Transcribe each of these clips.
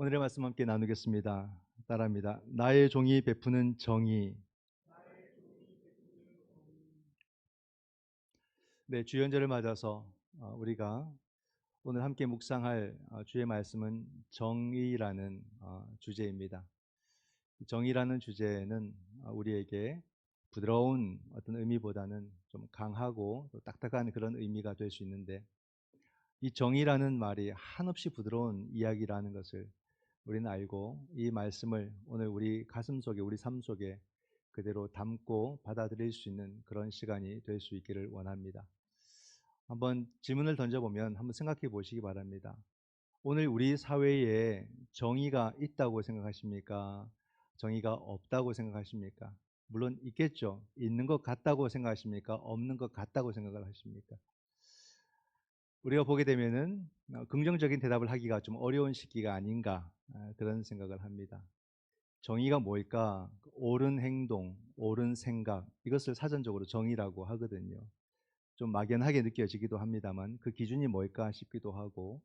오늘의 말씀 함께 나누겠습니다. 따라합니다. 나의 종이 베푸는 정의. 네, 주연절을 맞아서 우리가 오늘 함께 묵상할 주의 말씀은 정의라는 주제입니다. 정의라는 주제는 우리에게 부드러운 어떤 의미보다는 좀 강하고 또 딱딱한 그런 의미가 될 수 있는데, 이 정의라는 말이 한없이 부드러운 이야기라는 것을 우리는 알고, 이 말씀을 오늘 우리 가슴 속에, 우리 삶 속에 그대로 담고 받아들일 수 있는 그런 시간이 될 수 있기를 원합니다. 한번 질문을 던져보면 한번 생각해 보시기 바랍니다. 오늘 우리 사회에 정의가 있다고 생각하십니까? 정의가 없다고 생각하십니까? 물론 있겠죠. 있는 것 같다고 생각하십니까? 없는 것 같다고 생각을 하십니까? 우리가 보게 되면은 긍정적인 대답을 하기가 좀 어려운 시기가 아닌가, 그런 생각을 합니다. 정의가 뭘까? 옳은 행동, 옳은 생각, 이것을 사전적으로 정의라고 하거든요. 좀 막연하게 느껴지기도 합니다만 그 기준이 뭘까 싶기도 하고,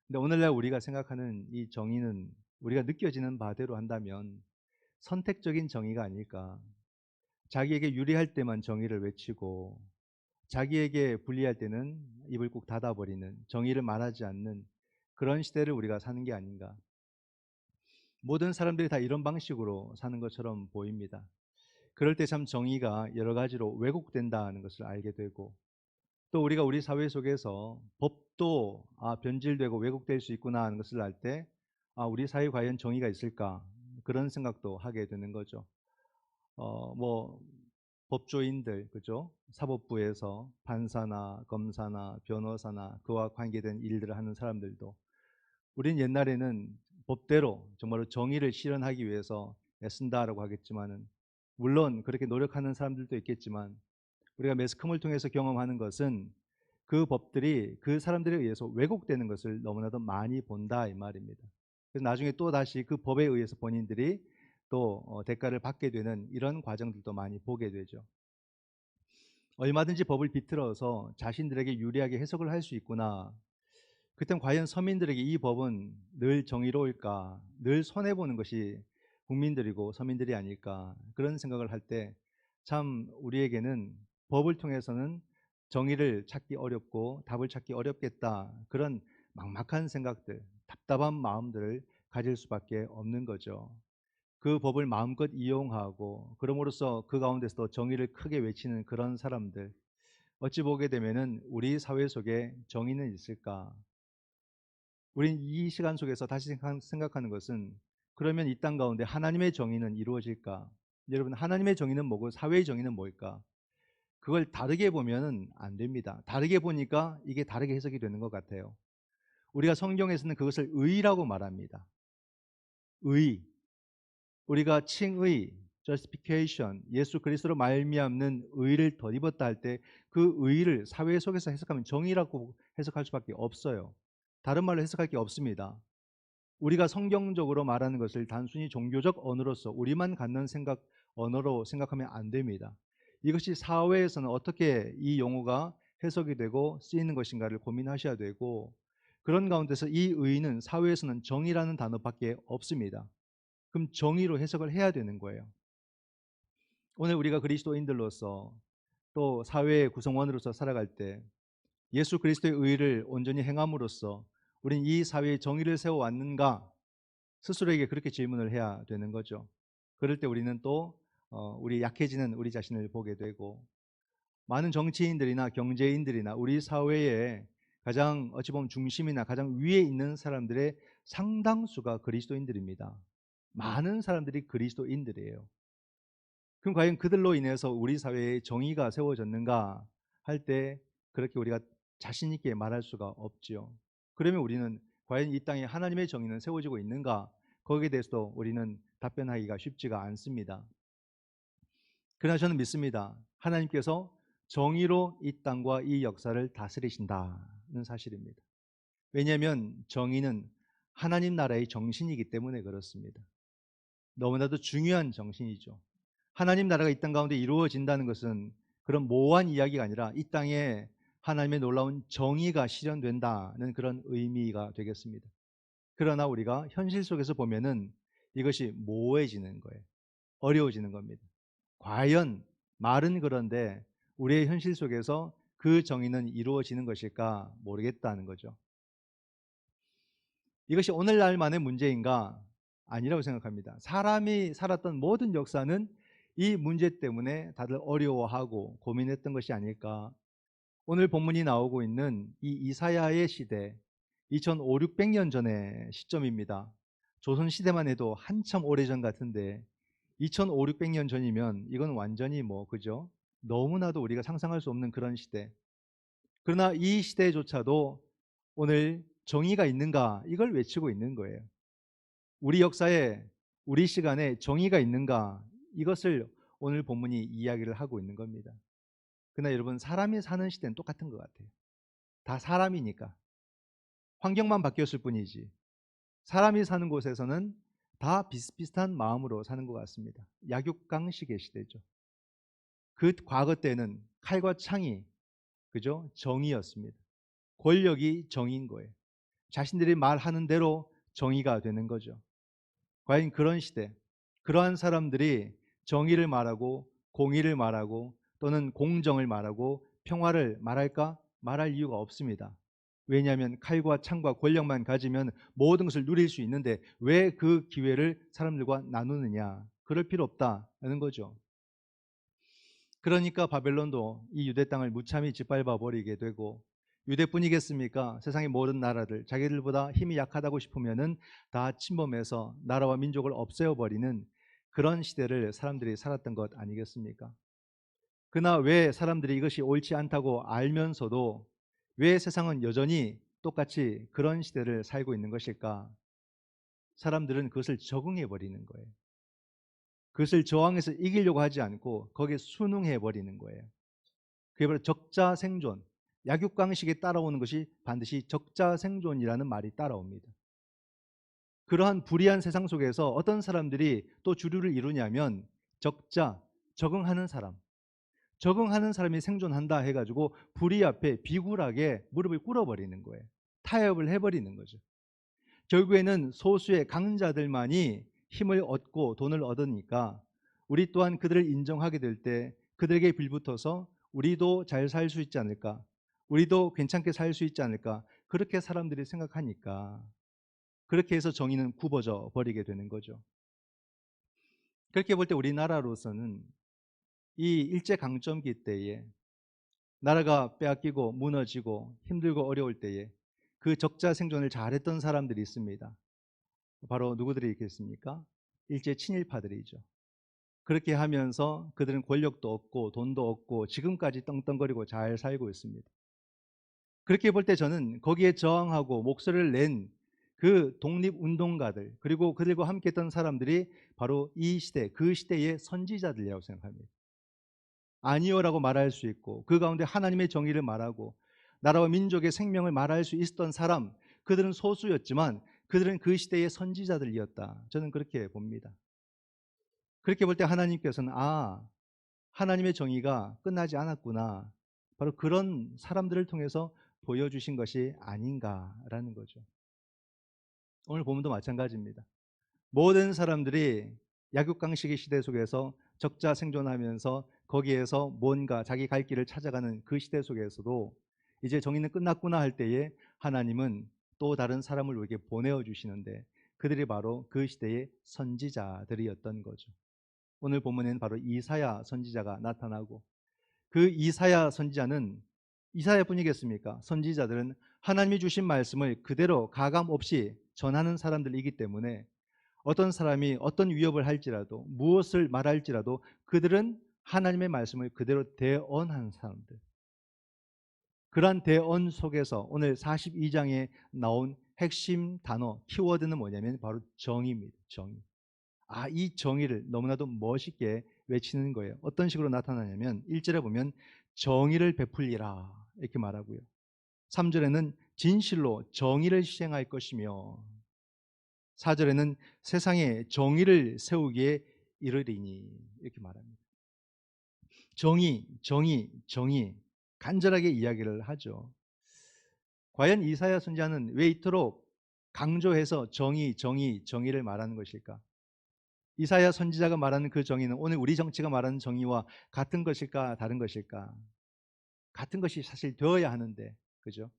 근데 오늘날 우리가 생각하는 이 정의는 우리가 느껴지는 바대로 한다면 선택적인 정의가 아닐까. 자기에게 유리할 때만 정의를 외치고 자기에게 불리할 때는 입을 꾹 닫아버리는, 정의를 말하지 않는 그런 시대를 우리가 사는 게 아닌가. 모든 사람들이 다 이런 방식으로 사는 것처럼 보입니다. 그럴 때 참 정의가 여러 가지로 왜곡된다는 것을 알게 되고, 또 우리가 우리 사회 속에서 법도 변질되고 왜곡될 수 있구나 하는 것을 알 때, 우리 사회에 과연 정의가 있을까, 그런 생각도 하게 되는 거죠. 뭐 법조인들, 그죠? 사법부에서 판사나 검사나 변호사나 그와 관계된 일들을 하는 사람들도, 우린 옛날에는 법대로 정말로 정의를 실현하기 위해서 애쓴다라고 하겠지만은, 물론 그렇게 노력하는 사람들도 있겠지만 우리가 매스컴을 통해서 경험하는 것은 그 법들이 그 사람들에 의해서 왜곡되는 것을 너무나도 많이 본다 이 말입니다. 그래서 나중에 또 다시 그 법에 의해서 본인들이 또 대가를 받게 되는 이런 과정들도 많이 보게 되죠. 얼마든지 법을 비틀어서 자신들에게 유리하게 해석을 할 수 있구나. 그땐 과연 서민들에게 이 법은 늘 정의로울까? 늘 손해보는 것이 국민들이고 서민들이 아닐까? 그런 생각을 할 때 참 우리에게는 법을 통해서는 정의를 찾기 어렵고 답을 찾기 어렵겠다, 그런 막막한 생각들, 답답한 마음들을 가질 수밖에 없는 거죠. 그 법을 마음껏 이용하고 그럼으로써 그 가운데서 정의를 크게 외치는 그런 사람들, 어찌 보게 되면은 우리 사회 속에 정의는 있을까? 우린 이 시간 속에서 다시 생각하는 것은, 그러면 이 땅 가운데 하나님의 정의는 이루어질까? 여러분, 하나님의 정의는 뭐고 사회의 정의는 뭘까? 그걸 다르게 보면은 안 됩니다. 다르게 보니까 이게 다르게 해석이 되는 것 같아요. 우리가 성경에서는 그것을 의라고 말합니다. 의. 우리가 칭의, justification, 예수 그리스도로 말미암는 의를 덧입었다 할 때 그 의를 사회 속에서 해석하면 정의라고 해석할 수밖에 없어요. 다른 말로 해석할 게 없습니다. 우리가 성경적으로 말하는 것을 단순히 종교적 언어로서 우리만 갖는 생각, 언어로 생각하면 안 됩니다. 이것이 사회에서는 어떻게 이 용어가 해석이 되고 쓰이는 것인가를 고민하셔야 되고, 그런 가운데서 이 의는 사회에서는 정의라는 단어밖에 없습니다. 그럼 정의로 해석을 해야 되는 거예요. 오늘 우리가 그리스도인들로서 또 사회의 구성원으로서 살아갈 때 예수 그리스도의 의를 온전히 행함으로써 우린 이 사회의 정의를 세워왔는가, 스스로에게 그렇게 질문을 해야 되는 거죠. 그럴 때 우리는 또 우리 약해지는 우리 자신을 보게 되고, 많은 정치인들이나 경제인들이나 우리 사회의 가장 어찌 보면 중심이나 가장 위에 있는 사람들의 상당수가 그리스도인들입니다. 많은 사람들이 그리스도인들이에요. 그럼 과연 그들로 인해서 우리 사회에 정의가 세워졌는가 할 때 그렇게 우리가 자신 있게 말할 수가 없지요. 그러면 우리는 과연 이 땅에 하나님의 정의는 세워지고 있는가? 거기에 대해서도 우리는 답변하기가 쉽지가 않습니다. 그러나 저는 믿습니다. 하나님께서 정의로 이 땅과 이 역사를 다스리신다는 사실입니다. 왜냐하면 정의는 하나님 나라의 정신이기 때문에 그렇습니다. 너무나도 중요한 정신이죠. 하나님 나라가 이 땅 가운데 이루어진다는 것은 그런 모호한 이야기가 아니라 이 땅에 하나님의 놀라운 정의가 실현된다는 그런 의미가 되겠습니다. 그러나 우리가 현실 속에서 보면은 이것이 모호해지는 거예요. 어려워지는 겁니다. 과연 말은 그런데 우리의 현실 속에서 그 정의는 이루어지는 것일까 모르겠다는 거죠. 이것이 오늘날만의 문제인가? 아니라고 생각합니다. 사람이 살았던 모든 역사는 이 문제 때문에 다들 어려워하고 고민했던 것이 아닐까. 오늘 본문이 나오고 있는 이 이사야의 시대, 2500, 600년 전의 시점입니다. 조선 시대만 해도 한참 오래전 같은데 2500, 600년 전이면 이건 완전히 그죠? 너무나도 우리가 상상할 수 없는 그런 시대. 그러나 이 시대조차도 오늘 정의가 있는가? 이걸 외치고 있는 거예요. 우리 역사에, 우리 시간에 정의가 있는가? 이것을 오늘 본문이 이야기를 하고 있는 겁니다. 그러나 여러분, 사람이 사는 시대는 똑같은 것 같아요. 다 사람이니까. 환경만 바뀌었을 뿐이지. 사람이 사는 곳에서는 다 비슷비슷한 마음으로 사는 것 같습니다. 약육강식의 시대죠. 그 과거 때는 칼과 창이, 그죠? 정의였습니다. 권력이 정의인 거예요. 자신들이 말하는 대로 정의가 되는 거죠. 과연 그런 시대, 그러한 사람들이 정의를 말하고 공의를 말하고 또는 공정을 말하고 평화를 말할까? 말할 이유가 없습니다. 왜냐하면 칼과 창과 권력만 가지면 모든 것을 누릴 수 있는데 왜 그 기회를 사람들과 나누느냐? 그럴 필요 없다는 거죠. 그러니까 바벨론도 이 유대 땅을 무참히 짓밟아 버리게 되고, 유대뿐이겠습니까? 세상의 모든 나라들 자기들보다 힘이 약하다고 싶으면은 다 침범해서 나라와 민족을 없애어 버리는 그런 시대를 사람들이 살았던 것 아니겠습니까? 그러나 왜 사람들이 이것이 옳지 않다고 알면서도 왜 세상은 여전히 똑같이 그런 시대를 살고 있는 것일까? 사람들은 그것을 적응해 버리는 거예요. 그것을 저항해서 이기려고 하지 않고 거기에 순응해 버리는 거예요. 그게 바로 적자생존, 약육강식에 따라오는 것이 반드시 적자생존이라는 말이 따라옵니다. 그러한 불의한 세상 속에서 어떤 사람들이 또 주류를 이루냐면 적자, 적응하는 사람, 적응하는 사람이 생존한다 해가지고 불의 앞에 비굴하게 무릎을 꿇어버리는 거예요. 타협을 해버리는 거죠. 결국에는 소수의 강자들만이 힘을 얻고 돈을 얻으니까 우리 또한 그들을 인정하게 될 때 그들에게 빌붙어서 우리도 잘 살 수 있지 않을까? 우리도 괜찮게 살 수 있지 않을까? 그렇게 사람들이 생각하니까 그렇게 해서 정의는 굽어져 버리게 되는 거죠. 그렇게 볼 때 우리나라로서는 이 일제강점기 때에 나라가 빼앗기고 무너지고 힘들고 어려울 때에 그 적자 생존을 잘했던 사람들이 있습니다. 바로 누구들이 있겠습니까? 일제 친일파들이죠. 그렇게 하면서 그들은 권력도 얻고 돈도 얻고 지금까지 떵떵거리고 잘 살고 있습니다. 그렇게 볼 때 저는 거기에 저항하고 목소리를 낸 그 독립운동가들 그리고 그들과 함께 했던 사람들이 바로 이 시대, 그 시대의 선지자들이라고 생각합니다. 아니요라고 말할 수 있고 그 가운데 하나님의 정의를 말하고 나라와 민족의 생명을 말할 수 있었던 사람, 그들은 소수였지만 그들은 그 시대의 선지자들이었다. 저는 그렇게 봅니다. 그렇게 볼 때 하나님께서는 하나님의 정의가 끝나지 않았구나. 바로 그런 사람들을 통해서 보여주신 것이 아닌가라는 거죠. 오늘 본문도 마찬가지입니다. 모든 사람들이 약육강식의 시대 속에서 적자 생존하면서 거기에서 뭔가 자기 갈 길을 찾아가는 그 시대 속에서도 이제 정의는 끝났구나 할 때에 하나님은 또 다른 사람을 우리에게 보내어 주시는데 그들이 바로 그 시대의 선지자들이었던 거죠. 오늘 본문에는 바로 이사야 선지자가 나타나고 그 이사야 선지자는 이사야뿐이겠습니까? 선지자들은 하나님이 주신 말씀을 그대로 가감 없이 전하는 사람들이기 때문에 어떤 사람이 어떤 위협을 할지라도 무엇을 말할지라도 그들은 하나님의 말씀을 그대로 대언한 사람들. 그러한 대언 속에서 오늘 42장에 나온 핵심 단어, 키워드는 뭐냐면 바로 정의입니다. 정의. 이 정의를 너무나도 멋있게 외치는 거예요. 어떤 식으로 나타나냐면 1절에 보면 정의를 베풀리라 이렇게 말하고요. 3절에는 진실로 정의를 시행할 것이며 4절에는 세상에 정의를 세우기에 이르리니 이렇게 말합니다. 정의, 정의, 정의 간절하게 이야기를 하죠. 과연 이사야 선지자는 왜 이토록 강조해서 정의, 정의, 정의를 말하는 것일까? 이사야 선지자가 말하는 그 정의는 오늘 우리 정치가 말하는 정의와 같은 것일까, 다른 것일까? 같은 것이 사실 되어야 하는데, 그죠?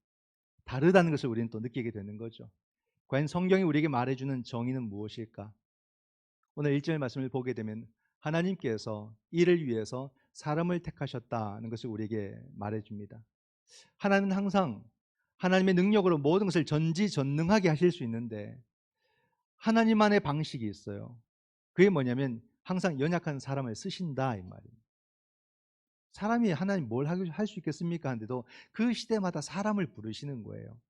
다르다는 것을 우리는 또 느끼게 되는 거죠. 과연 성경이 우리에게 말해주는 정의는 무엇일까? 오늘 1절 말씀을 보게 되면 하나님께서 이를 위해서 사람을 택하셨다는 것을 우리에게 말해줍니다. 하나님은 항상 하나님의 능력으로 모든 것을 전지전능하게 하실 수 있는데 하나님만의 방식이 있어요. 그게 뭐냐면 항상 연약한 사람을 쓰신다 이 말이에요. 사람이 하나님 뭘 할 수 있겠습니까? 하는데도 그 시대마다 사람을 부르시는 거예요.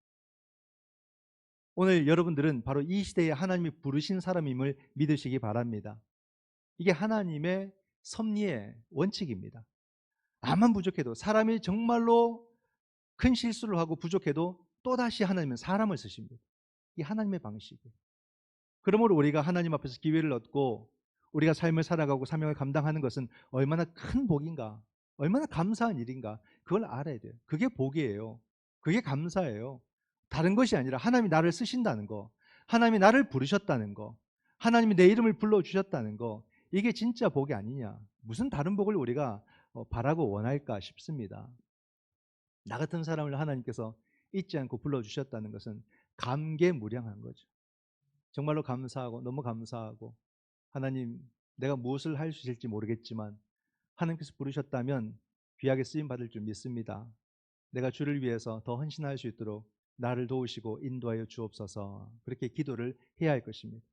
오늘 여러분들은 바로 이 시대에 하나님이 부르신 사람임을 믿으시기 바랍니다. 이게 하나님의 섭리의 원칙입니다. 나만 부족해도 사람이 정말로 큰 실수를 하고 부족해도 또다시 하나님은 사람을 쓰십니다. 이게 하나님의 방식이에요. 그러므로 우리가 하나님 앞에서 기회를 얻고 우리가 삶을 살아가고 사명을 감당하는 것은 얼마나 큰 복인가, 얼마나 감사한 일인가, 그걸 알아야 돼요. 그게 복이에요. 그게 감사예요. 다른 것이 아니라 하나님이 나를 쓰신다는 거, 하나님이 나를 부르셨다는 거, 하나님이 내 이름을 불러주셨다는 거, 이게 진짜 복이 아니냐. 무슨 다른 복을 우리가 바라고 원할까 싶습니다. 나 같은 사람을 하나님께서 잊지 않고 불러주셨다는 것은 감개무량한 거죠. 정말로 감사하고 너무 감사하고, 하나님, 내가 무엇을 할 수 있을지 모르겠지만 하나님께서 부르셨다면 귀하게 쓰임 받을 줄 믿습니다. 내가 주를 위해서 더 헌신할 수 있도록 나를 도우시고 인도하여 주옵소서. 그렇게 기도를 해야 할 것입니다.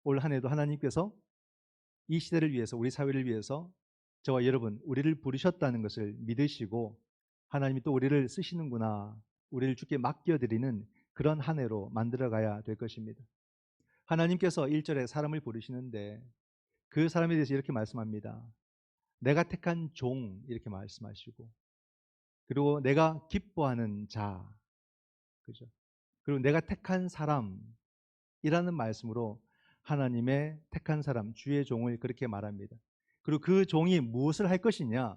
올 한 해도 하나님께서 이 시대를 위해서, 우리 사회를 위해서 저와 여러분, 우리를 부르셨다는 것을 믿으시고 하나님이 또 우리를 쓰시는구나, 우리를 주께 맡겨드리는 그런 한 해로 만들어가야 될 것입니다. 하나님께서 1절에 사람을 부르시는데 그 사람에 대해서 이렇게 말씀합니다. 내가 택한 종, 이렇게 말씀하시고, 그리고 내가 기뻐하는 자, 그죠? 그리고 내가 택한 사람이라는 말씀으로 하나님의 택한 사람, 주의 종을 그렇게 말합니다. 그리고 그 종이 무엇을 할 것이냐?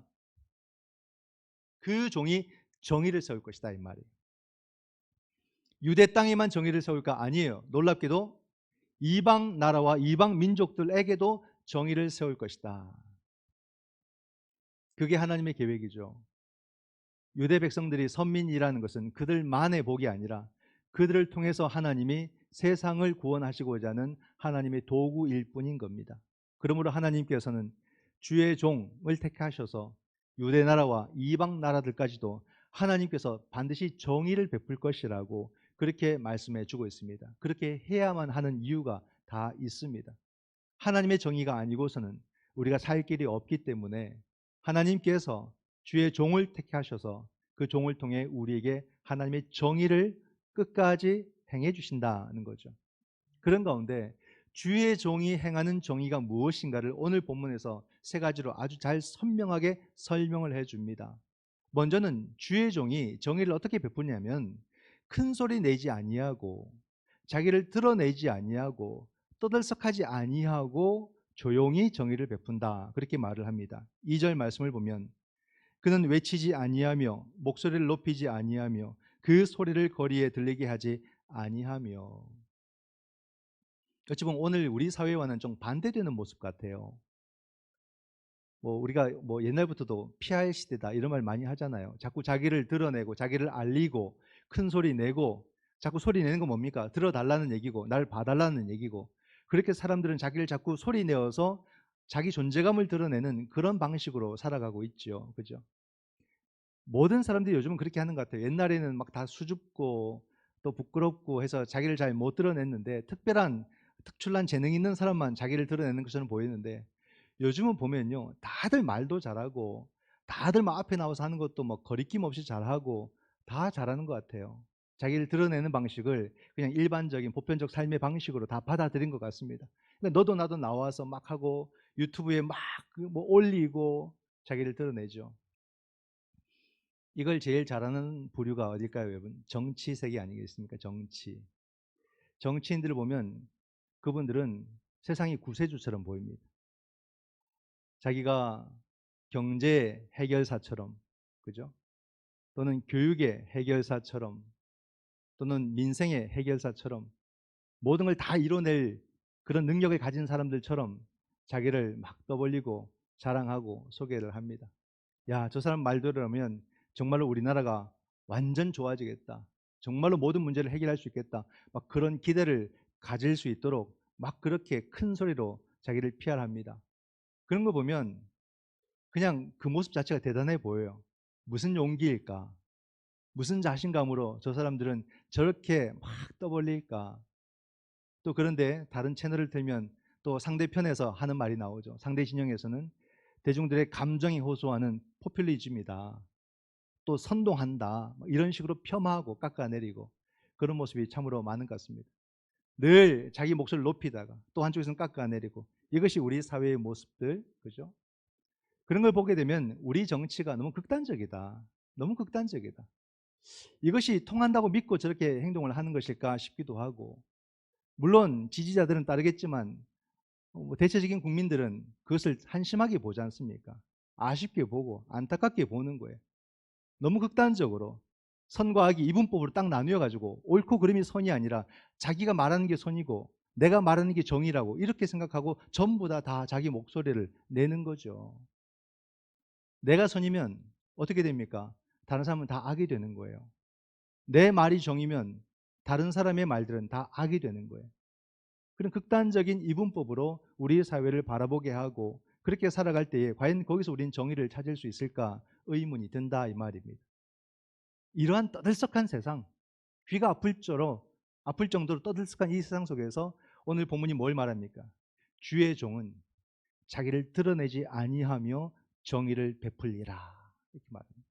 그 종이 정의를 세울 것이다 이 말이에요. 유대 땅에만 정의를 세울까? 아니에요. 놀랍게도 이방 나라와 이방 민족들에게도 정의를 세울 것이다. 그게 하나님의 계획이죠. 유대 백성들이 선민이라는 것은 그들만의 복이 아니라 그들을 통해서 하나님이 세상을 구원하시고자 하는 하나님의 도구일 뿐인 겁니다. 그러므로 하나님께서는 주의 종을 택하셔서 유대 나라와 이방 나라들까지도 하나님께서 반드시 정의를 베풀 것이라고 그렇게 말씀해 주고 있습니다. 그렇게 해야만 하는 이유가 다 있습니다. 하나님의 정의가 아니고서는 우리가 살 길이 없기 때문에 하나님께서 주의 종을 택하셔서 그 종을 통해 우리에게 하나님의 정의를 끝까지 행해 주신다는 거죠. 그런 가운데 주의 종이 행하는 정의가 무엇인가를 오늘 본문에서 세 가지로 아주 잘 선명하게 설명을 해 줍니다. 먼저는 주의 종이 정의를 어떻게 베푸냐면 큰 소리 내지 아니하고 자기를 드러내지 아니하고 떠들썩하지 아니하고 조용히 정의를 베푼다, 그렇게 말을 합니다. 2절 말씀을 보면 그는 외치지 아니하며 목소리를 높이지 아니하며 그 소리를 거리에 들리게 하지 아니하며. 어찌 보면 오늘 우리 사회와는 좀 반대되는 모습 같아요. 우리가 옛날부터도 PR 시대다 이런 말 많이 하잖아요. 자꾸 자기를 드러내고 자기를 알리고 큰 소리 내고, 자꾸 소리 내는 건 뭡니까? 들어달라는 얘기고 날 봐달라는 얘기고, 그렇게 사람들은 자기를 자꾸 소리 내어서 자기 존재감을 드러내는 그런 방식으로 살아가고 있죠. 그죠? 모든 사람들이 요즘은 그렇게 하는 것 같아요. 옛날에는 막 다 수줍고 또 부끄럽고 해서 자기를 잘 못 드러냈는데, 특출난 재능이 있는 사람만 자기를 드러내는 것처럼 보이는데 요즘은 보면요, 다들 말도 잘하고 다들 막 앞에 나와서 하는 것도 뭐 거리낌 없이 잘하고 다 잘하는 것 같아요. 자기를 드러내는 방식을 그냥 일반적인 보편적 삶의 방식으로 다 받아들인 것 같습니다. 그러니까 너도 나도 나와서 막 하고 유튜브에 막 올리고 자기를 드러내죠. 이걸 제일 잘하는 부류가 어딜까요, 여러분? 정치 세계 아니겠습니까? 정치인들을 보면 그분들은 세상이 구세주처럼 보입니다. 자기가 경제 해결사처럼, 그죠? 또는 교육의 해결사처럼, 또는 민생의 해결사처럼 모든 걸 다 이뤄낼 그런 능력을 가진 사람들처럼 자기를 막 떠벌리고 자랑하고 소개를 합니다. 야, 저 사람 말 들으면 정말로 우리나라가 완전 좋아지겠다. 정말로 모든 문제를 해결할 수 있겠다. 막 그런 기대를 가질 수 있도록 막 그렇게 큰 소리로 자기를 PR합니다. 그런 거 보면 그냥 그 모습 자체가 대단해 보여요. 무슨 용기일까? 무슨 자신감으로 저 사람들은 저렇게 막 떠벌릴까? 또 그런데 다른 채널을 틀면 또 상대편에서 하는 말이 나오죠. 상대 진영에서는 대중들의 감정이 호소하는 포퓰리즘이다. 또 선동한다. 뭐 이런 식으로 폄하하고 깎아내리고 그런 모습이 참으로 많은 것 같습니다. 늘 자기 목소리를 높이다가 또 한쪽에서는 깎아내리고 이것이 우리 사회의 모습들, 그죠? 그런 걸 보게 되면 우리 정치가 너무 극단적이다. 너무 극단적이다. 이것이 통한다고 믿고 저렇게 행동을 하는 것일까 싶기도 하고, 물론 지지자들은 따르겠지만 뭐 대체적인 국민들은 그것을 한심하게 보지 않습니까? 아쉽게 보고 안타깝게 보는 거예요. 너무 극단적으로 선과 악이 이분법으로 딱 나누어 가지고 옳고 그름이 선이 아니라 자기가 말하는 게 선이고 내가 말하는 게 정의라고 이렇게 생각하고 전부 다 자기 목소리를 내는 거죠. 내가 선이면 어떻게 됩니까? 다른 사람은 다 악이 되는 거예요. 내 말이 정이면 다른 사람의 말들은 다 악이 되는 거예요. 그런 극단적인 이분법으로 우리 사회를 바라보게 하고 그렇게 살아갈 때에 과연 거기서 우리는 정의를 찾을 수 있을까 의문이 든다 이 말입니다. 이러한 떠들썩한 세상, 귀가 아플 정도로 떠들썩한 이 세상 속에서 오늘 본문이 뭘 말합니까? 주의 종은 자기를 드러내지 아니하며 정의를 베풀리라 이렇게 말합니다.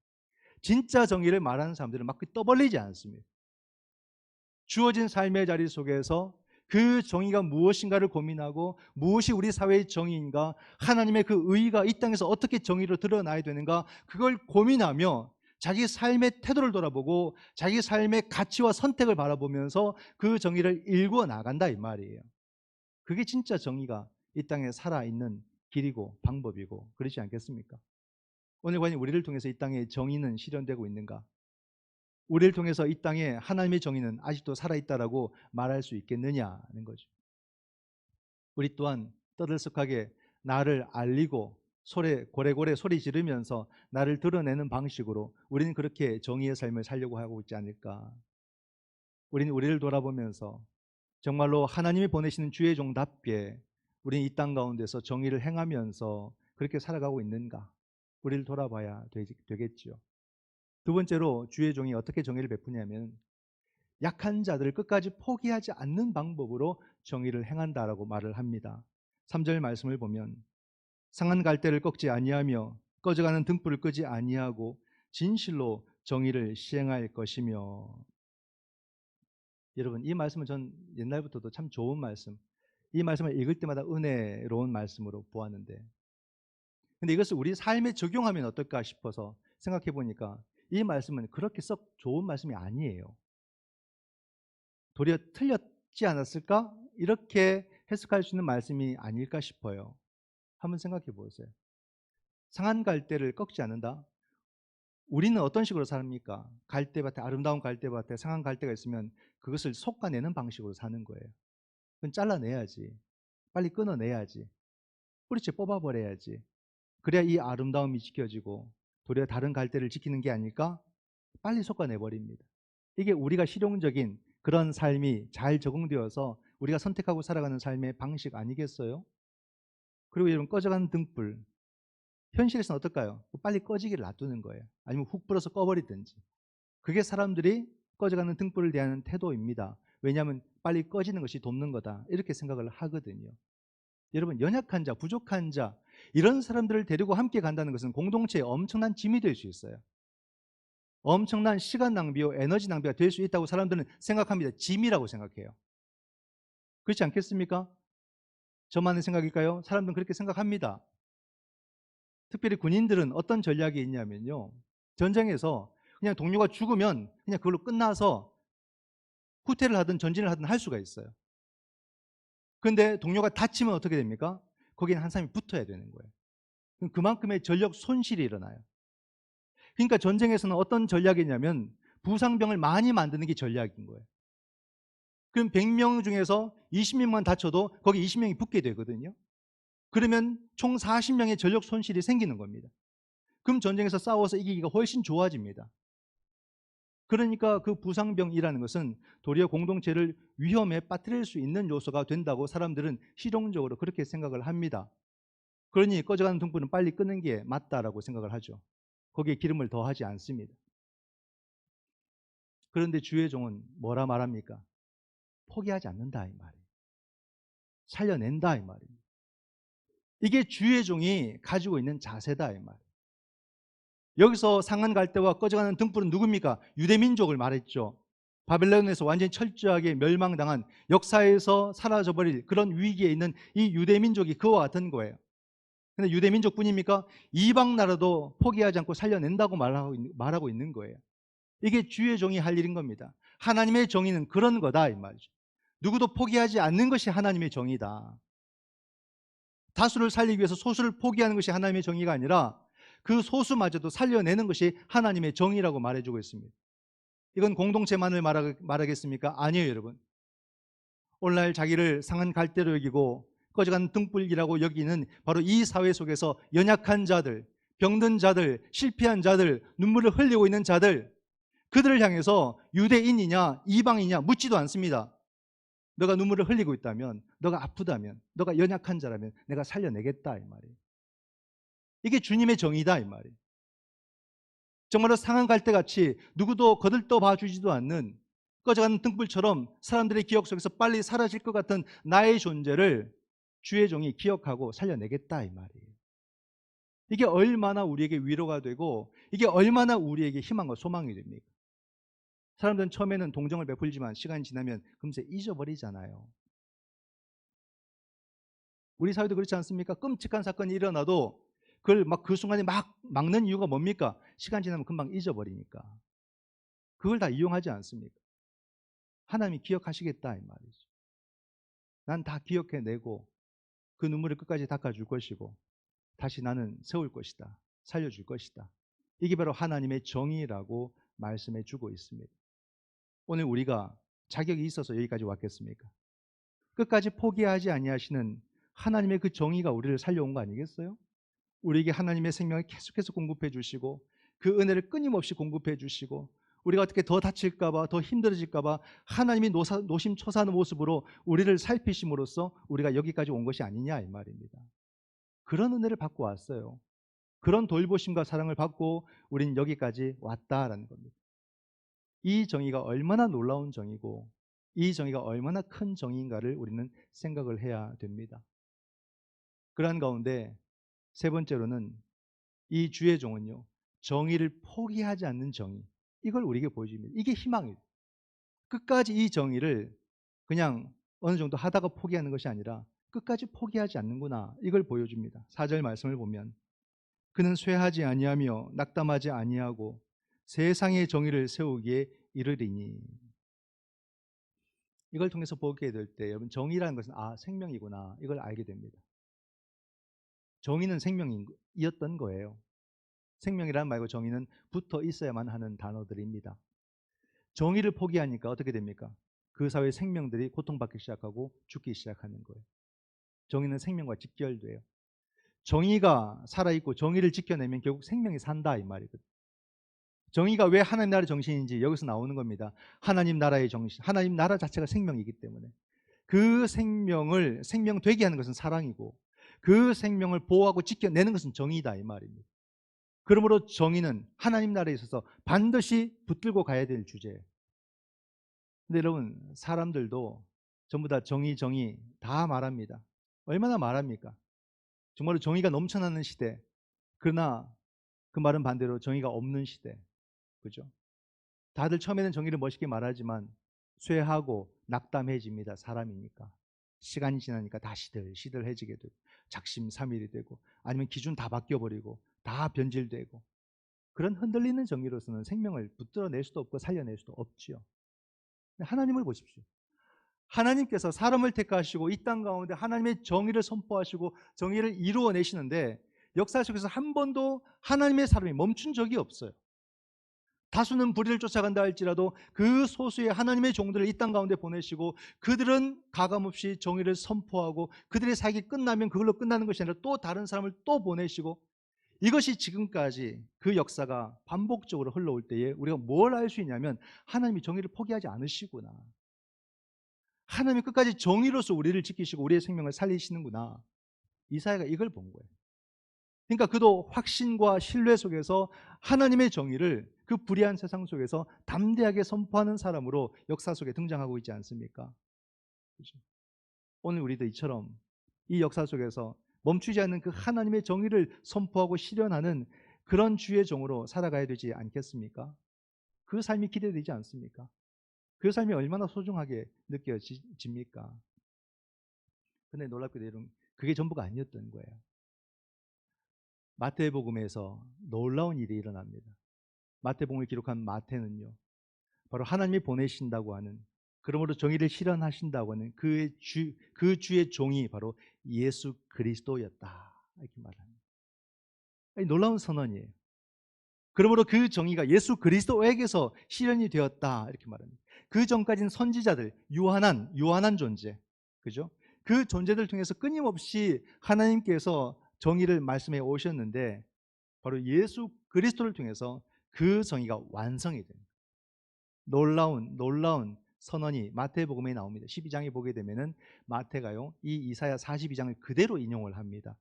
진짜 정의를 말하는 사람들은 막 떠벌리지 않습니다. 주어진 삶의 자리 속에서 그 정의가 무엇인가를 고민하고 무엇이 우리 사회의 정의인가, 하나님의 그 의의가 이 땅에서 어떻게 정의로 드러나야 되는가, 그걸 고민하며 자기 삶의 태도를 돌아보고 자기 삶의 가치와 선택을 바라보면서 그 정의를 일구어 나간다 이 말이에요. 그게 진짜 정의가 이 땅에 살아있는 길이고 방법이고 그렇지 않겠습니까? 오늘 과연 우리를 통해서 이 땅에 정의는 실현되고 있는가? 우리를 통해서 이 땅에 하나님의 정의는 아직도 살아있다라고 말할 수 있겠느냐는 거죠. 우리 또한 떠들썩하게 나를 알리고 고래고래 소리 지르면서 나를 드러내는 방식으로 우리는 그렇게 정의의 삶을 살려고 하고 있지 않을까. 우리는 우리를 돌아보면서 정말로 하나님이 보내시는 주의 종답게 우리는 이 땅 가운데서 정의를 행하면서 그렇게 살아가고 있는가. 우리를 돌아봐야 되겠죠. 두 번째로 주의 종이 어떻게 정의를 베푸냐면 약한 자들을 끝까지 포기하지 않는 방법으로 정의를 행한다라고 말을 합니다. 3절 말씀을 보면 상한 갈대를 꺾지 아니하며 꺼져가는 등불을 끄지 아니하고 진실로 정의를 시행할 것이며. 여러분 이 말씀은 전 옛날부터도 참 좋은 말씀, 이 말씀을 읽을 때마다 은혜로운 말씀으로 보았는데, 근데 이것을 우리 삶에 적용하면 어떨까 싶어서 생각해 보니까 이 말씀은 그렇게 썩 좋은 말씀이 아니에요. 도리어 틀렸지 않았을까? 이렇게 해석할 수 있는 말씀이 아닐까 싶어요. 한번 생각해 보세요. 상한 갈대를 꺾지 않는다? 우리는 어떤 식으로 삽니까? 갈대밭에, 아름다운 갈대밭에 상한 갈대가 있으면 그것을 솎아내는 방식으로 사는 거예요. 그건 잘라내야지. 빨리 끊어내야지. 뿌리째 뽑아버려야지. 그래야 이 아름다움이 지켜지고 도리어 다른 갈대를 지키는 게 아닐까? 빨리 솎아내버립니다. 이게 우리가 실용적인 그런 삶이 잘 적응되어서 우리가 선택하고 살아가는 삶의 방식 아니겠어요? 그리고 여러분 꺼져가는 등불, 현실에서는 어떨까요? 빨리 꺼지기를 놔두는 거예요. 아니면 훅 불어서 꺼버리든지. 그게 사람들이 꺼져가는 등불을 대하는 태도입니다. 왜냐하면 빨리 꺼지는 것이 돕는 거다 이렇게 생각을 하거든요. 여러분 연약한 자, 부족한 자 이런 사람들을 데리고 함께 간다는 것은 공동체에 엄청난 짐이 될 수 있어요. 엄청난 시간 낭비와 에너지 낭비가 될 수 있다고 사람들은 생각합니다. 짐이라고 생각해요. 그렇지 않겠습니까? 저만의 생각일까요? 사람들은 그렇게 생각합니다. 특별히 군인들은 어떤 전략이 있냐면요, 전쟁에서 그냥 동료가 죽으면 그냥 그걸로 끝나서 후퇴를 하든 전진을 하든 할 수가 있어요. 그런데 동료가 다치면 어떻게 됩니까? 거기는 한 사람이 붙어야 되는 거예요. 그만큼의 전력 손실이 일어나요. 그러니까 전쟁에서는 어떤 전략이냐면 부상병을 많이 만드는 게 전략인 거예요. 그럼 100명 중에서 20명만 다쳐도 거기 20명이 붙게 되거든요. 그러면 총 40명의 전력 손실이 생기는 겁니다. 그럼 전쟁에서 싸워서 이기기가 훨씬 좋아집니다. 그러니까 그 부상병이라는 것은 도리어 공동체를 위험에 빠뜨릴 수 있는 요소가 된다고 사람들은 실용적으로 그렇게 생각을 합니다. 그러니 꺼져가는 등불은 빨리 끄는 게 맞다라고 생각을 하죠. 거기에 기름을 더하지 않습니다. 그런데 주의 종은 뭐라 말합니까? 포기하지 않는다 이 말이에요. 살려낸다 이 말입니다. 이게 주의 종이 가지고 있는 자세다 이 말이에요. 여기서 상한 갈대와 꺼져가는 등불은 누굽니까? 유대민족을 말했죠. 바벨론에서 완전히 철저하게 멸망당한, 역사에서 사라져버릴 그런 위기에 있는 이 유대민족이 그와 같은 거예요. 근데 유대민족뿐입니까? 이방 나라도 포기하지 않고 살려낸다고 말하고 있는 거예요. 이게 주의 종이 할 일인 겁니다. 하나님의 정의는 그런 거다 이 말이죠. 누구도 포기하지 않는 것이 하나님의 정의다. 다수를 살리기 위해서 소수를 포기하는 것이 하나님의 정의가 아니라 그 소수마저도 살려내는 것이 하나님의 정의라고 말해주고 있습니다. 이건 공동체만을 말하겠습니까? 아니에요, 여러분. 오늘날 자기를 상한 갈대로 여기고 꺼져간 등불이라고 여기는 바로 이 사회 속에서 연약한 자들, 병든 자들, 실패한 자들, 눈물을 흘리고 있는 자들, 그들을 향해서 유대인이냐 이방이냐 묻지도 않습니다. 너가 눈물을 흘리고 있다면, 너가 아프다면, 너가 연약한 자라면 내가 살려내겠다 이 말이에요. 이게 주님의 정의다 이 말이에요. 정말로 상한 갈대같이 누구도 거들떠 봐주지도 않는 꺼져가는 등불처럼 사람들의 기억 속에서 빨리 사라질 것 같은 나의 존재를 주의 종이 기억하고 살려내겠다 이 말이에요. 이게 얼마나 우리에게 위로가 되고 이게 얼마나 우리에게 희망과 소망이 됩니까? 사람들은 처음에는 동정을 베풀지만 시간이 지나면 금세 잊어버리잖아요. 우리 사회도 그렇지 않습니까? 끔찍한 사건이 일어나도 그걸 막 그 순간에 막 막는 이유가 뭡니까? 시간 지나면 금방 잊어버리니까. 그걸 다 이용하지 않습니까? 하나님이 기억하시겠다 이 말이죠. 난 다 기억해내고 그 눈물을 끝까지 닦아줄 것이고 다시 나는 세울 것이다. 살려줄 것이다. 이게 바로 하나님의 정의라고 말씀해 주고 있습니다. 오늘 우리가 자격이 있어서 여기까지 왔겠습니까? 끝까지 포기하지 아니하시는 하나님의 그 정의가 우리를 살려온 거 아니겠어요? 우리에게 하나님의 생명을 계속해서 공급해 주시고 그 은혜를 끊임없이 공급해 주시고 우리가 어떻게 더 다칠까 봐 더 힘들어질까 봐 하나님이 노심초사하는 모습으로 우리를 살피심으로써 우리가 여기까지 온 것이 아니냐 이 말입니다. 그런 은혜를 받고 왔어요. 그런 돌보심과 사랑을 받고 우린 여기까지 왔다라는 겁니다. 이 정의가 얼마나 놀라운 정의고 이 정의가 얼마나 큰 정의인가를 우리는 생각을 해야 됩니다. 그러한 가운데 세 번째로는 이 주의 종은요, 정의를 포기하지 않는 정의, 이걸 우리에게 보여줍니다. 이게 희망이에요. 끝까지 이 정의를 그냥 어느 정도 하다가 포기하는 것이 아니라 끝까지 포기하지 않는구나, 이걸 보여줍니다. 4절 말씀을 보면 그는 쇠하지 아니하며 낙담하지 아니하고 세상의 정의를 세우기에 이르리니. 이걸 통해서 보게 될 때 여러분, 정의라는 것은 생명이구나, 이걸 알게 됩니다. 정의는 생명이었던 거예요. 생명이란 말고 정의는 붙어 있어야만 하는 단어들입니다. 정의를 포기하니까 어떻게 됩니까? 그 사회의 생명들이 고통받기 시작하고 죽기 시작하는 거예요. 정의는 생명과 직결돼요. 정의가 살아있고 정의를 지켜내면 결국 생명이 산다 이 말이거든요. 정의가 왜 하나님 나라의 정신인지 여기서 나오는 겁니다. 하나님 나라의 정신, 하나님 나라 자체가 생명이기 때문에 그 생명을 생명되게 하는 것은 사랑이고 그 생명을 보호하고 지켜내는 것은 정의다 이 말입니다. 그러므로 정의는 하나님 나라에 있어서 반드시 붙들고 가야 될 주제예요. 근데 여러분, 사람들도 전부 다 정의 다 말합니다. 얼마나 말합니까? 정말로 정의가 넘쳐나는 시대, 그러나 그 말은 반대로 정의가 없는 시대, 그죠? 다들 처음에는 정의를 멋있게 말하지만 쇠하고 낙담해집니다. 사람이니까. 시간이 지나니까 다 시들해지게 되고 작심삼일이 되고 아니면 기준 다 바뀌어버리고 다 변질되고, 그런 흔들리는 정의로서는 생명을 붙들어낼 수도 없고 살려낼 수도 없지요. 하나님을 보십시오. 하나님께서 사람을 택하시고 이 땅 가운데 하나님의 정의를 선포하시고 정의를 이루어내시는데 역사 속에서 한 번도 하나님의 사람이 멈춘 적이 없어요. 다수는 불의를 쫓아간다 할지라도 그 소수의 하나님의 종들을 이 땅 가운데 보내시고 그들은 가감없이 정의를 선포하고 그들의 사역이 끝나면 그걸로 끝나는 것이 아니라 또 다른 사람을 또 보내시고, 이것이 지금까지 그 역사가 반복적으로 흘러올 때에 우리가 뭘 알 수 있냐면 하나님이 정의를 포기하지 않으시구나. 하나님이 끝까지 정의로서 우리를 지키시고 우리의 생명을 살리시는구나. 이사야가 이걸 본 거예요. 그러니까 그도 확신과 신뢰 속에서 하나님의 정의를 그 불의한 세상 속에서 담대하게 선포하는 사람으로 역사 속에 등장하고 있지 않습니까? 그렇죠? 오늘 우리도 이처럼 이 역사 속에서 멈추지 않는 그 하나님의 정의를 선포하고 실현하는 그런 주의 종으로 살아가야 되지 않겠습니까? 그 삶이 기대되지 않습니까? 그 삶이 얼마나 소중하게 느껴집니까? 근데 놀랍게도 여러분, 그게 전부가 아니었던 거예요. 마태복음에서 놀라운 일이 일어납니다. 마태복음을 기록한 마태는요, 바로 하나님이 보내신다고 하는, 그러므로 정의를 실현하신다고 하는 그 주의 종이 바로 예수 그리스도였다, 이렇게 말합니다. 놀라운 선언이에요. 그러므로 그 정의가 예수 그리스도에게서 실현이 되었다, 이렇게 말합니다. 그 전까지는 선지자들, 유한한 존재, 그죠? 그 존재들 통해서 끊임없이 하나님께서 정의를 말씀해 오셨는데 바로 예수 그리스도를 통해서 그 정의가 완성이 됩니다. 놀라운 선언이 마태복음에 나옵니다. 12장에 보게 되면은 마태가요, 이 이사야 42장을 그대로 인용을 합니다.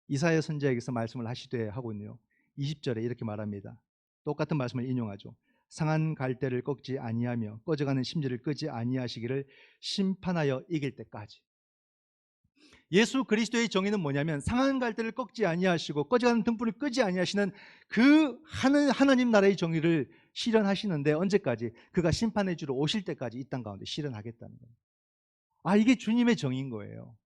이사야 선지자에게서 말씀을 하시되 하고는요, 20절에 이렇게 말합니다. 똑같은 말씀을 인용하죠. 상한 갈대를 꺾지 아니하며 꺼져가는 심지를 끄지 아니하시기를 심판하여 이길 때까지. 예수 그리스도의 정의는 뭐냐면 상한 갈대를 꺾지 아니하시고 꺼져가는 등불을 끄지 아니하시는 그 하나님 나라의 정의를 실현하시는데, 언제까지? 그가 심판의 주로 오실 때까지 이 땅 가운데 실현하겠다는 겁니다. 이게 주님의 정의인 거예요.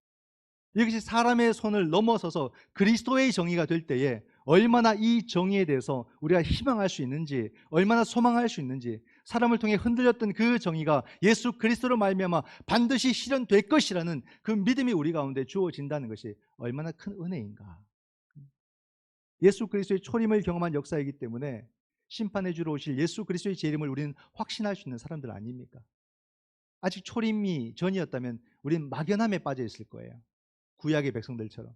이것이 사람의 손을 넘어서서 그리스도의 정의가 될 때에 얼마나 이 정의에 대해서 우리가 희망할 수 있는지, 얼마나 소망할 수 있는지, 사람을 통해 흔들렸던 그 정의가 예수 그리스도로 말미암아 반드시 실현될 것이라는 그 믿음이 우리 가운데 주어진다는 것이 얼마나 큰 은혜인가. 예수 그리스도의 초림을 경험한 역사이기 때문에 심판의 주로 오실 예수 그리스도의 재림을 우리는 확신할 수 있는 사람들 아닙니까? 아직 초림이 전이었다면 우리는 막연함에 빠져 있을 거예요. 구약의 백성들처럼.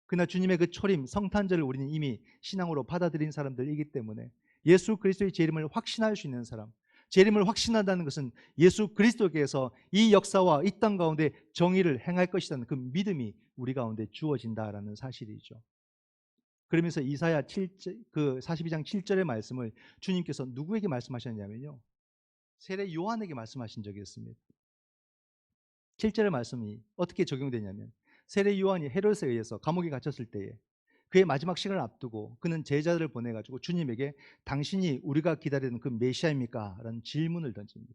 그러나 주님의 그 초림, 성탄절을 우리는 이미 신앙으로 받아들인 사람들이기 때문에 예수 그리스도의 재림을 확신할 수 있는 사람, 재림을 확신한다는 것은 예수 그리스도께서 이 역사와 이 땅 가운데 정의를 행할 것이라는 그 믿음이 우리 가운데 주어진다라는 사실이죠. 그러면서 이사야 42장 7절의 말씀을 주님께서 누구에게 말씀하셨냐면요, 세례 요한에게 말씀하신 적이 있습니다. 7절의 말씀이 어떻게 적용되냐면, 세례 요한이 헤롯에 의해서 감옥에 갇혔을 때에 그의 마지막 시간을 앞두고 그는 제자들을 보내가지고 주님에게 당신이 우리가 기다리는 그 메시아입니까? 라는 질문을 던집니다.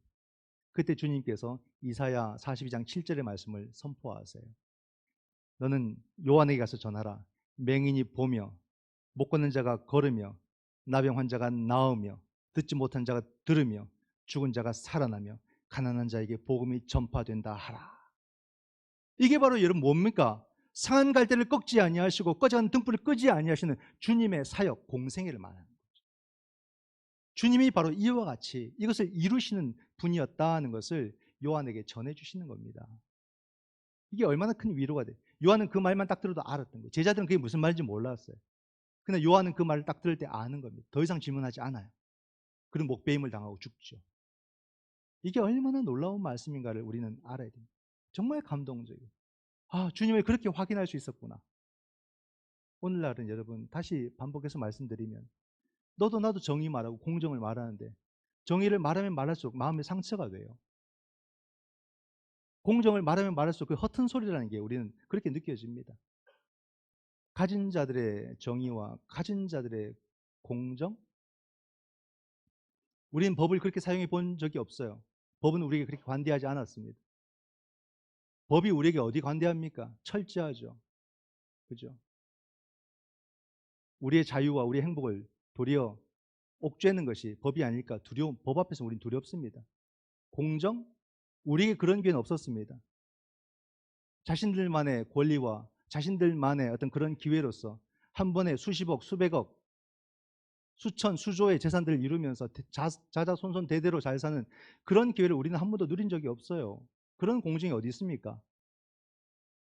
그때 주님께서 이사야 42장 7절의 말씀을 선포하세요. 너는 요한에게 가서 전하라. 맹인이 보며 못 걷는 자가 걸으며 나병 환자가 나으며 듣지 못한 자가 들으며 죽은 자가 살아나며 가난한 자에게 복음이 전파된다 하라. 이게 바로 여러분 뭡니까? 상한 갈대를 꺾지 아니하시고 꺼져가는 등불을 끄지 아니하시는 주님의 사역 공생애를 말하는 거죠. 주님이 바로 이와 같이 이것을 이루시는 분이었다는 것을 요한에게 전해주시는 겁니다. 이게 얼마나 큰 위로가 돼요. 요한은 그 말만 딱 들어도 알았던 거예요. 제자들은 그게 무슨 말인지 몰랐어요. 근데 요한은 그 말을 딱 들을 때 아는 겁니다. 더 이상 질문하지 않아요. 그런 목배임을 당하고 죽죠. 이게 얼마나 놀라운 말씀인가를 우리는 알아야 됩니다. 정말 감동적이에요. 주님을 그렇게 확인할 수 있었구나. 오늘날은 여러분 다시 반복해서 말씀드리면 너도 나도 정의 말하고 공정을 말하는데 정의를 말하면 말할수록 마음의 상처가 돼요. 공정을 말하면 말할수록 그 허튼 소리라는 게 우리는 그렇게 느껴집니다. 가진 자들의 정의와 가진 자들의 공정? 우리는 법을 그렇게 사용해 본 적이 없어요. 법은 우리에게 그렇게 관대하지 않았습니다. 법이 우리에게 어디 관대합니까? 철저하죠. 그죠? 우리의 자유와 우리의 행복을 도리어 옥죄는 것이 법이 아닐까. 법 앞에서 우리는 두렵습니다. 공정? 우리에게 그런 기회는 없었습니다. 자신들만의 권리와 자신들만의 어떤 그런 기회로서 한 번에 수십억, 수백억 수천, 수조의 재산들을 이루면서 자자손손 대대로 잘 사는 그런 기회를 우리는 한 번도 누린 적이 없어요. 그런 공정이 어디 있습니까?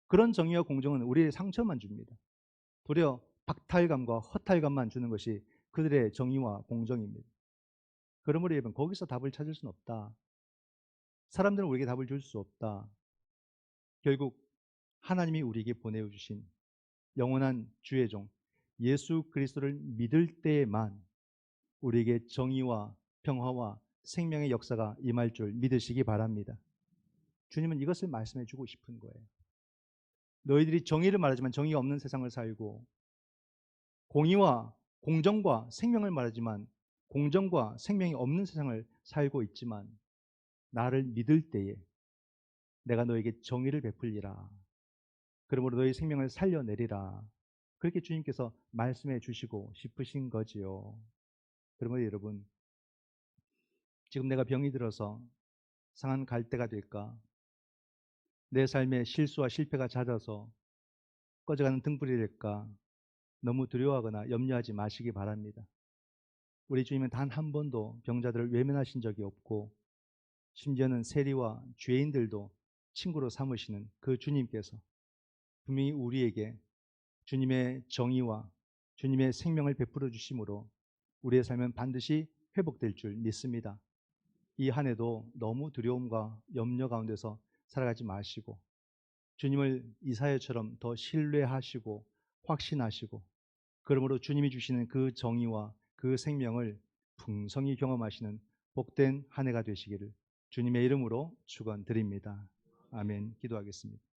그런 정의와 공정은 우리의 상처만 줍니다. 도리어 박탈감과 허탈감만 주는 것이 그들의 정의와 공정입니다. 그러므로 여러분, 거기서 답을 찾을 수는 없다. 사람들은 우리에게 답을 줄 수 없다. 결국 하나님이 우리에게 보내주신 영원한 주의 종 예수 그리스도를 믿을 때에만 우리에게 정의와 평화와 생명의 역사가 임할 줄 믿으시기 바랍니다. 주님은 이것을 말씀해 주고 싶은 거예요. 너희들이 정의를 말하지만 정의가 없는 세상을 살고, 공의와 공정과 생명을 말하지만 공정과 생명이 없는 세상을 살고 있지만, 나를 믿을 때에 내가 너에게 정의를 베풀리라. 그러므로 너희 생명을 살려내리라. 그렇게 주님께서 말씀해 주시고 싶으신 거지요. 그러므로 여러분, 지금 내가 병이 들어서 상한 갈대가 될까? 내 삶에 실수와 실패가 잦아서 꺼져가는 등불이 될까? 너무 두려워하거나 염려하지 마시기 바랍니다. 우리 주님은 단 한 번도 병자들을 외면하신 적이 없고, 심지어는 세리와 죄인들도 친구로 삼으시는 그 주님께서 분명히 우리에게 주님의 정의와 주님의 생명을 베풀어 주심으로 우리의 삶은 반드시 회복될 줄 믿습니다. 이 한 해도 너무 두려움과 염려 가운데서 살아가지 마시고, 주님을 이사야처럼 더 신뢰하시고 확신하시고, 그러므로 주님이 주시는 그 정의와 그 생명을 풍성히 경험하시는 복된 한 해가 되시기를 주님의 이름으로 축원드립니다. 아멘. 기도하겠습니다.